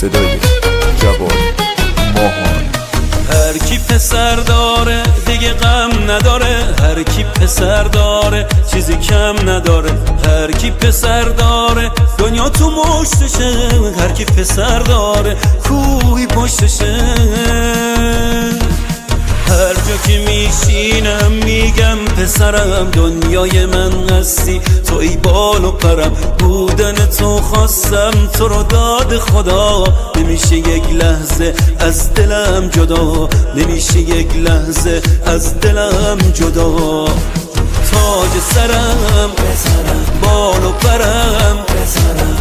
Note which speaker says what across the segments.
Speaker 1: صدای جواد ماهان.
Speaker 2: هر کی پسر داره دیگه غم نداره، هر کی پسر داره چیزی کم نداره، هر کی پسر داره دنیا تو مشتشه، هر کی پسر داره کوهی پشتشه. هر جا که میشینم میگم پسرم دنیای من هستی، توی بال و پرم، بودن تو خواستم تو رو داد خدا، نمیشه یک لحظه از دلم جدا، نمیشه یک لحظه از دلم جدا. تاج سرم بال و پرم،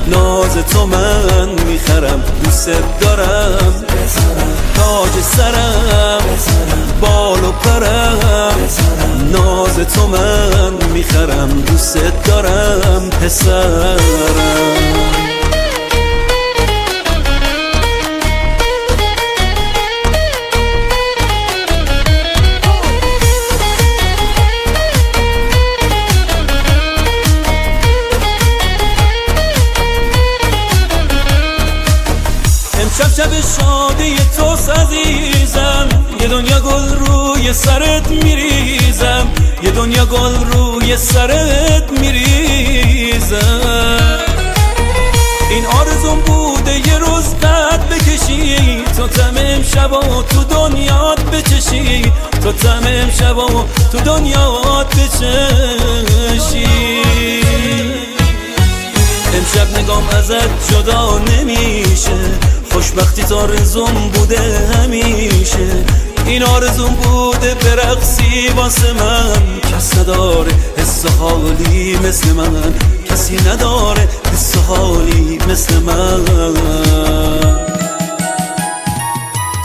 Speaker 2: ناز تو من میخرم دوست دارم. تاج سرم بال و پرم، ناز تو من میخرم دوست دارم پسرم. امشب شب شادی توست عزیزم، یه دنیا گل روی سرت میریزم، یه دنیا گل روی سرت میریزم. این آرزوم بوده یه روز قد بکشی، تو طعم امشبا تو دنیات بچشی، تو طعم امشبا تو دنیات بچشی. امشب نگام ازت جدا نمیشه، خوشبختی تا آرزوم بوده همیشه. این آرزوم بوده برقصی واسه من، کس نداره حس حالی مثل من، کسی نداره حس حالی مثل من.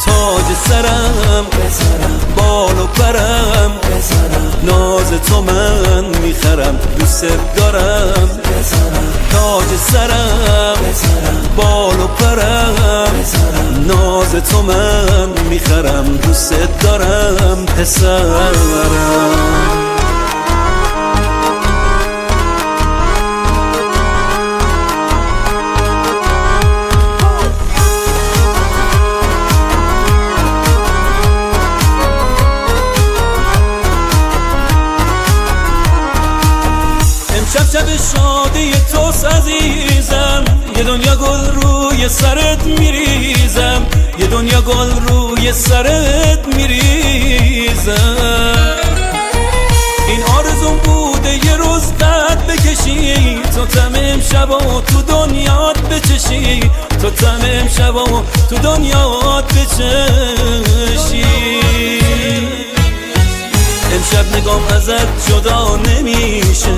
Speaker 2: تاج سرم بال و پرم، ناز تو من میخرم دوست دارم. تاج سرم بال و پرم، ناز تو من میخرم دوست دارم پسرم. شب شب شادی توست عزیزم، یه دنیا گل روی سرت میریزم، یه دنیا گل روی سرت میریزم. این آرزوم بوده یه روز قد بکشی، تو طعم امشبا تو دنیات بچشی، تو طعم امشبا تو دنیات بچشی. امشب نگام ازت جدا نمیشه،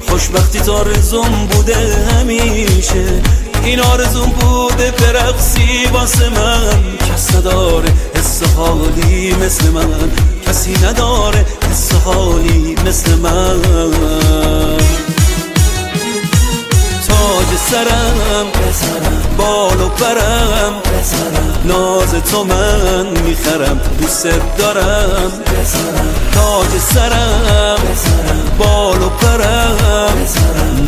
Speaker 2: خوشبختی تا آرزوم بوده همیشه. این آرزوم بوده برقصی واسه من، کس نداره حس حالی مثل من، کسی نداره حس حالی مثل من. تاج سرم بال و پرم، ناز تو من میخرم دوست دارم. تاج سرم بال و پرم،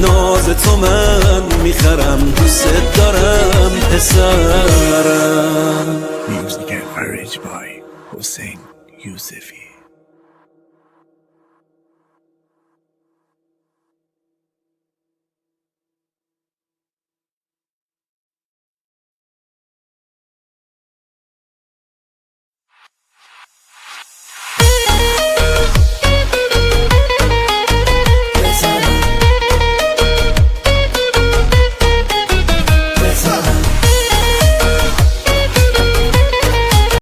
Speaker 2: ناز تو من میخرم دوست دارم پسرم.
Speaker 3: Music encouraged by Hussein Yousefi.